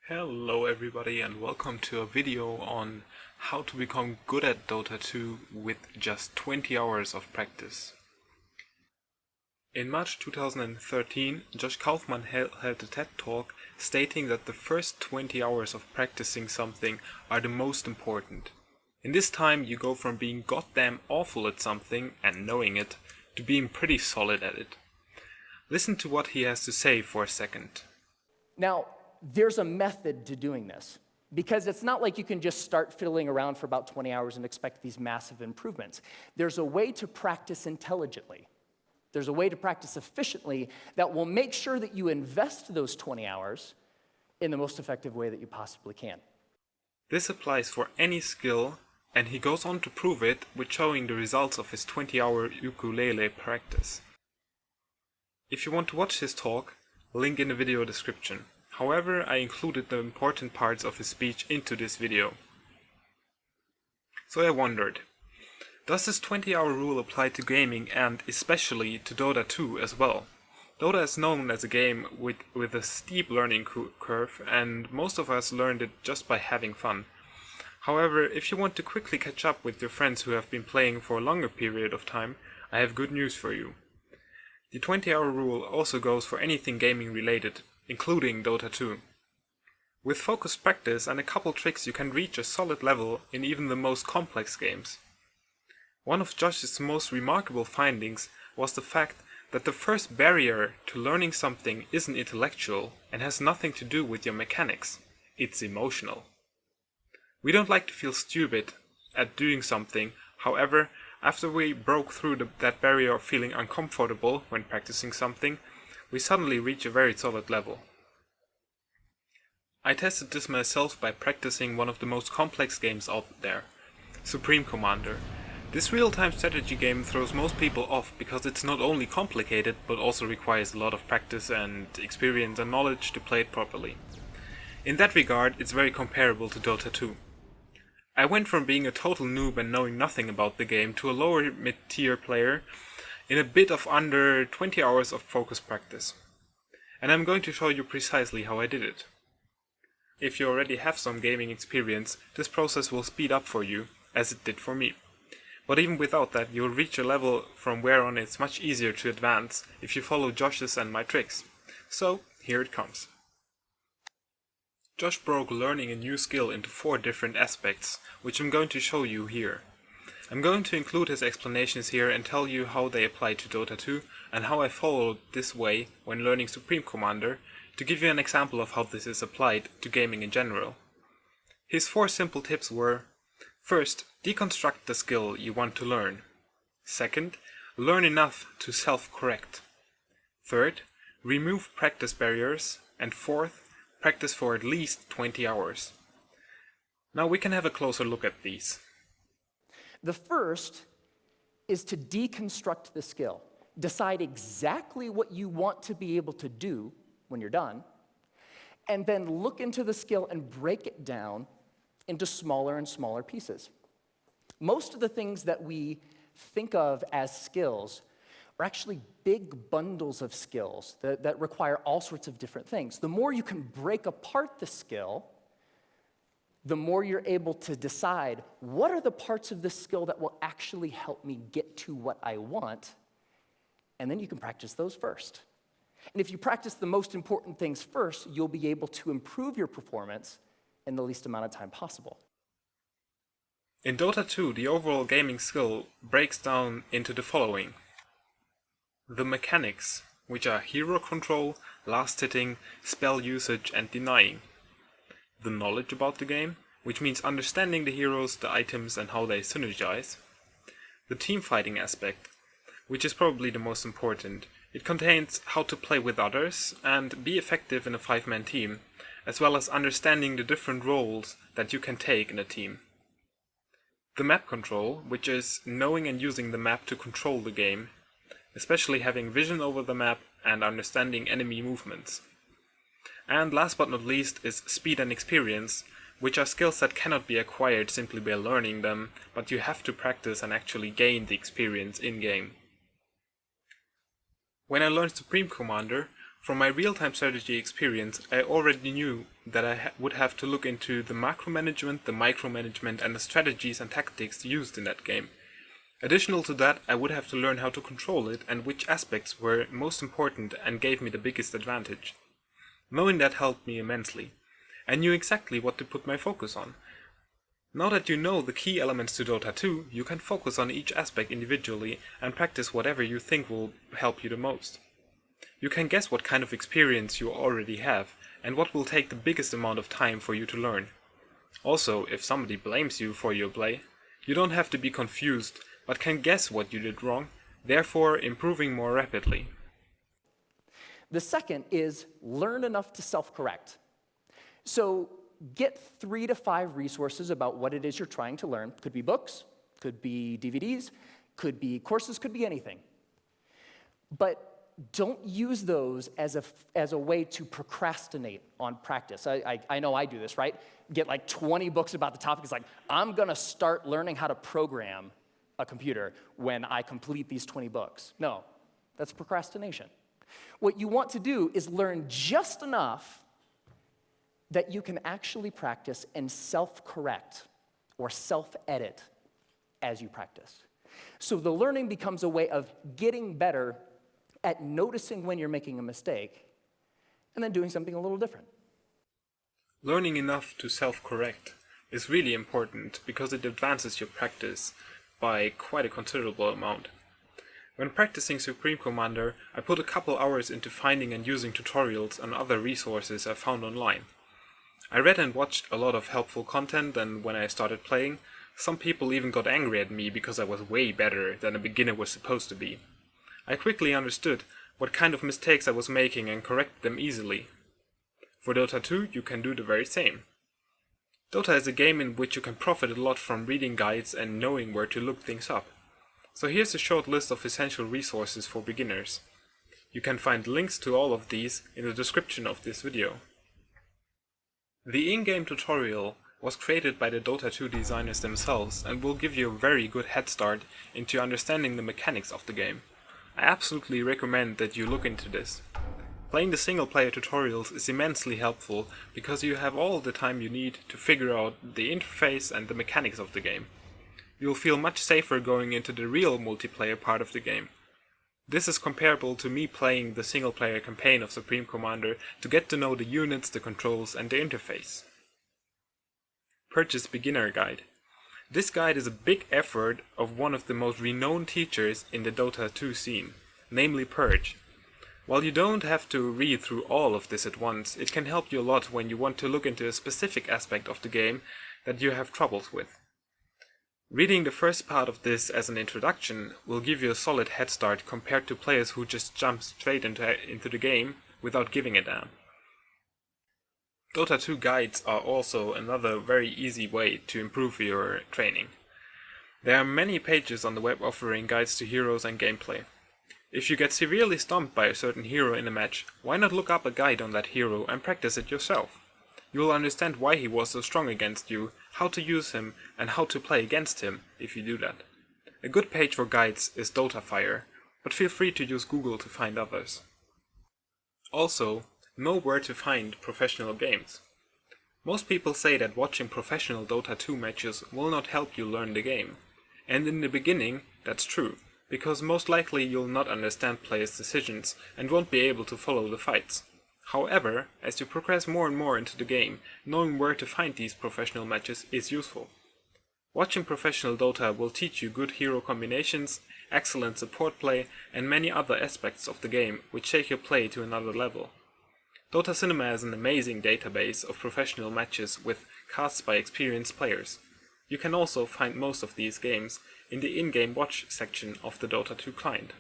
Hello everybody and welcome to a video on how to become good at Dota 2 with just 20 hours of practice. In March 2013, Josh Kaufman held a TED talk stating that the first 20 hours of practicing something are the most important. In this time you go from being goddamn awful at something and knowing it to being pretty solid at it. Listen to what he has to say for a second. Now, there's a method to doing this, because it's not like you can just start fiddling around for about 20 hours and expect these massive improvements. There's a way to practice intelligently. There's a way to practice efficiently that will make sure that you invest those 20 hours in the most effective way that you possibly can. This applies for any skill, and he goes on to prove it with showing the results of his 20-hour ukulele practice. If you want to watch his talk, link in the video description. However, I included the important parts of his speech into this video. So I wondered, does this 20-hour rule apply to gaming and especially to Dota 2 as well? Dota is known as a game with a steep learning curve, and most of us learned it just by having fun. However, if you want to quickly catch up with your friends who have been playing for a longer period of time, I have good news for you. The 20-hour rule also goes for anything gaming related, including Dota 2. With focused practice and a couple tricks you can reach a solid level in even the most complex games. One of Josh's most remarkable findings was the fact that the first barrier to learning something isn't intellectual and has nothing to do with your mechanics, it's emotional. We don't like to feel stupid at doing something, however, after we broke through that barrier of feeling uncomfortable when practicing something, we suddenly reach a very solid level. I tested this myself by practicing one of the most complex games out there, Supreme Commander. This real-time strategy game throws most people off because it's not only complicated but also requires a lot of practice and experience and knowledge to play it properly. In that regard, it's very comparable to Dota 2. I went from being a total noob and knowing nothing about the game to a lower mid-tier player in a bit of under 20 hours of focused practice. And I'm going to show you precisely how I did it. If you already have some gaming experience, this process will speed up for you, as it did for me. But even without that, you'll reach a level from where on it's much easier to advance if you follow Josh's and my tricks. So, here it comes. Josh broke learning a new skill into 4 different aspects, which I'm going to show you here. I'm going to include his explanations here and tell you how they apply to Dota 2 and how I followed this way when learning Supreme Commander to give you an example of how this is applied to gaming in general. His 4 simple tips were: first, deconstruct the skill you want to learn. Second, learn enough to self-correct. Third, remove practice barriers. And fourth, practice for at least 20 hours. Now we can have a closer look at these. The first is to deconstruct the skill. Decide exactly what you want to be able to do when you're done, and then look into the skill and break it down into smaller and smaller pieces. Most of the things that we think of as skills are actually big bundles of skills that require all sorts of different things. The more you can break apart the skill, the more you're able to decide what are the parts of this skill that will actually help me get to what I want, and then you can practice those first. And if you practice the most important things first, you'll be able to improve your performance in the least amount of time possible. In Dota 2, the overall gaming skill breaks down into the following. The mechanics, which are hero control, last hitting, spell usage and denying. The knowledge about the game, which means understanding the heroes, the items and how they synergize. The team fighting aspect, which is probably the most important. It contains how to play with others and be effective in a 5-man team, as well as understanding the different roles that you can take in a team. The map control, which is knowing and using the map to control the game, especially having vision over the map and understanding enemy movements. And last but not least is speed and experience, which are skills that cannot be acquired simply by learning them, but you have to practice and actually gain the experience in-game. When I learned Supreme Commander, From my real-time strategy experience, I already knew that I would have to look into the macro management, the micromanagement, and the strategies and tactics used in that game. Additional to that, I would have to learn how to control it and which aspects were most important and gave me the biggest advantage. Knowing that helped me immensely. I knew exactly what to put my focus on. Now that you know the key elements to Dota 2, you can focus on each aspect individually and practice whatever you think will help you the most. You can guess what kind of experience you already have and what will take the biggest amount of time for you to learn. Also, if somebody blames you for your play, you don't have to be confused, but can guess what you did wrong, therefore improving more rapidly. The second is learn enough to self-correct. So get 3 to 5 resources about what it is you're trying to learn. Could be books, could be DVDs, could be courses, could be anything. But don't use those as a way to procrastinate on practice. I know I do this, right? Get like 20 books about the topic. It's like, I'm gonna start learning how to program a computer when I complete these 20 books. No, that's procrastination. What you want to do is learn just enough that you can actually practice and self-correct or self-edit as you practice. So the learning becomes a way of getting better at noticing when you're making a mistake and then doing something a little different. Learning enough to self-correct is really important because it advances your practice by quite a considerable amount. When practicing Supreme Commander, I put a couple hours into finding and using tutorials and other resources I found online. I read and watched a lot of helpful content, and when I started playing, some people even got angry at me because I was way better than a beginner was supposed to be. I quickly understood what kind of mistakes I was making and corrected them easily. For Dota 2, you can do the very same. Dota is a game in which you can profit a lot from reading guides and knowing where to look things up. So here's a short list of essential resources for beginners. You can find links to all of these in the description of this video. The in-game tutorial was created by the Dota 2 designers themselves and will give you a very good head start into understanding the mechanics of the game. I absolutely recommend that you look into this. Playing the single-player tutorials is immensely helpful because you have all the time you need to figure out the interface and the mechanics of the game. You'll feel much safer going into the real multiplayer part of the game. This is comparable to me playing the single-player campaign of Supreme Commander to get to know the units, the controls, and the interface. Purges Beginner Guide. This guide is a big effort of one of the most renowned teachers in the Dota 2 scene, namely Purge. While you don't have to read through all of this at once, it can help you a lot when you want to look into a specific aspect of the game that you have troubles with. Reading the first part of this as an introduction will give you a solid head start compared to players who just jump straight into the game without giving a damn. DotA2 Guides are also another very easy way to improve your training. There are many pages on the web offering guides to heroes and gameplay. If you get severely stumped by a certain hero in a match, why not look up a guide on that hero and practice it yourself? You will understand why he was so strong against you, how to use him, and how to play against him if you do that. A good page for guides is DotaFire, but feel free to use Google to find others. Also, know where to find professional games. Most people say that watching professional Dota 2 matches will not help you learn the game. And in the beginning, that's true, because most likely you'll not understand players' decisions and won't be able to follow the fights. However, as you progress more and more into the game, knowing where to find these professional matches is useful. Watching professional Dota will teach you good hero combinations, excellent support play, and many other aspects of the game which take your play to another level. Dota Cinema is an amazing database of professional matches with casts by experienced players. You can also find most of these games in the in-game watch section of the Dota 2 client.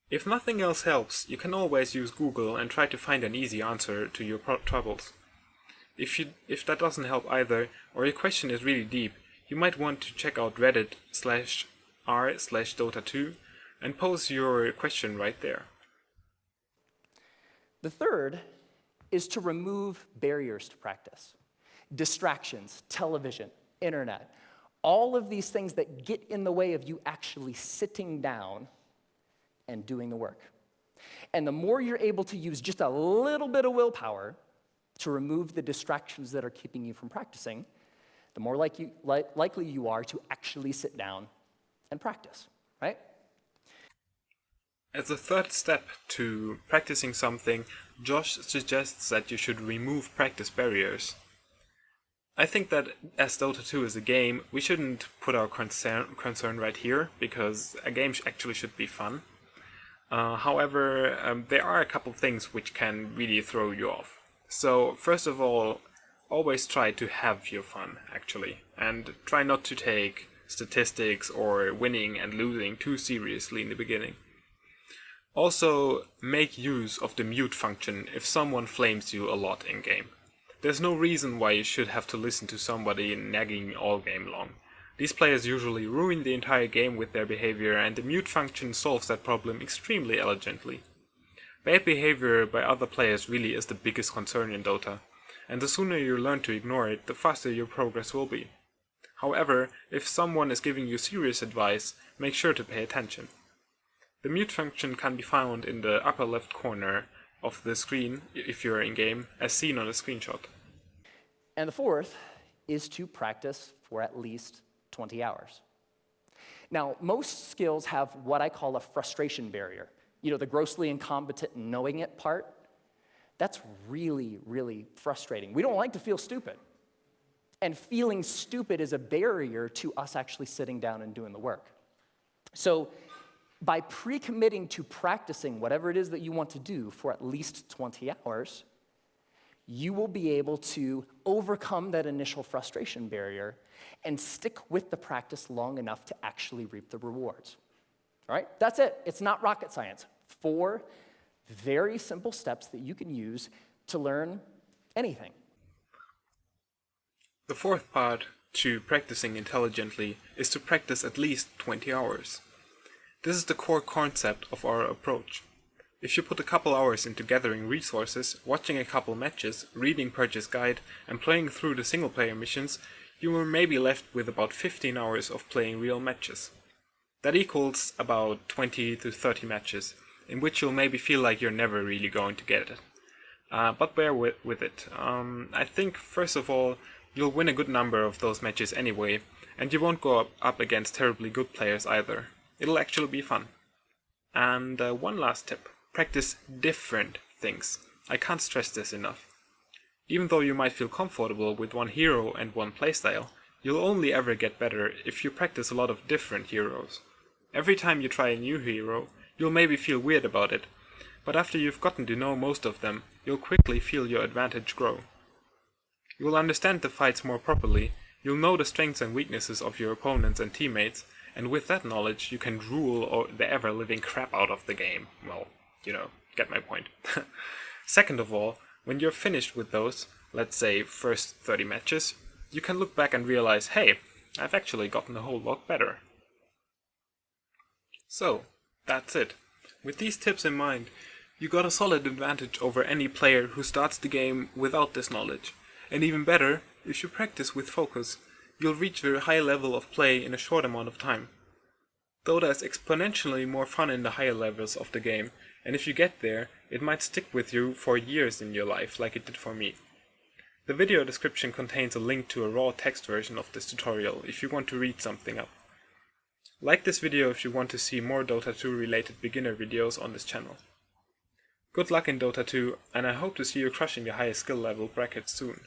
If nothing else helps, you can always use Google and try to find an easy answer to your troubles. If that doesn't help either, or your question is really deep, you might want to check out reddit/r/Dota2 and pose your question right there. The third is to remove barriers to practice. Distractions, television, internet, all of these things that get in the way of you actually sitting down and doing the work. And the more you're able to use just a little bit of willpower to remove the distractions that are keeping you from practicing, the more likely you are to actually sit down and practice, right? As a third step to practicing something, Josh suggests that you should remove practice barriers. I think that as Dota 2 is a game, we shouldn't put our concern right here, because a game actually should be fun. However, there are a couple things which can really throw you off. So, first of all, always try to have your fun, actually, and try not to take statistics or winning and losing too seriously in the beginning. Also, make use of the mute function if someone flames you a lot in-game. There's no reason why you should have to listen to somebody nagging all game long. These players usually ruin the entire game with their behavior, and the mute function solves that problem extremely elegantly. Bad behavior by other players really is the biggest concern in Dota, and the sooner you learn to ignore it, the faster your progress will be. However, if someone is giving you serious advice, make sure to pay attention. The mute function can be found in the upper left corner of the screen if you're in-game, as seen on the screenshot. And the fourth is to practice for at least 20 hours. Now, most skills have what I call a frustration barrier. You know, the grossly incompetent knowing it part. That's really, really frustrating. We don't like to feel stupid. And feeling stupid is a barrier to us actually sitting down and doing the work. So, by pre-committing to practicing whatever it is that you want to do for at least 20 hours, you will be able to overcome that initial frustration barrier and stick with the practice long enough to actually reap the rewards. All right? That's it. It's not rocket science. 4 very simple steps that you can use to learn anything. The fourth part to practicing intelligently is to practice at least 20 hours. This is the core concept of our approach. If you put a couple hours into gathering resources, watching a couple matches, reading Purges guide, and playing through the single-player missions, you will maybe left with about 15 hours of playing real matches. That equals about 20 to 30 matches, in which you'll maybe feel like you're never really going to get it. But bear with it. I think, first of all, you'll win a good number of those matches anyway, and you won't go up against terribly good players either. It'll actually be fun. And one last tip. Practice different things. I can't stress this enough. Even though you might feel comfortable with one hero and one playstyle, you'll only ever get better if you practice a lot of different heroes. Every time you try a new hero, you'll maybe feel weird about it, but after you've gotten to know most of them, you'll quickly feel your advantage grow. You'll understand the fights more properly, you'll know the strengths and weaknesses of your opponents and teammates, and with that knowledge, you can rule the ever-living crap out of the game. Well, you know, get my point. Second of all, when you're finished with those, let's say first 30 matches, you can look back and realize, hey, I've actually gotten a whole lot better. So, that's it. With these tips in mind, you got a solid advantage over any player who starts the game without this knowledge. And even better, if you practice with focus, you'll reach a high level of play in a short amount of time. Dota is exponentially more fun in the higher levels of the game, and if you get there, it might stick with you for years in your life, like it did for me. The video description contains a link to a raw text version of this tutorial if you want to read something up. Like this video if you want to see more Dota 2 related beginner videos on this channel. Good luck in Dota 2, and I hope to see you crushing the highest skill level brackets soon.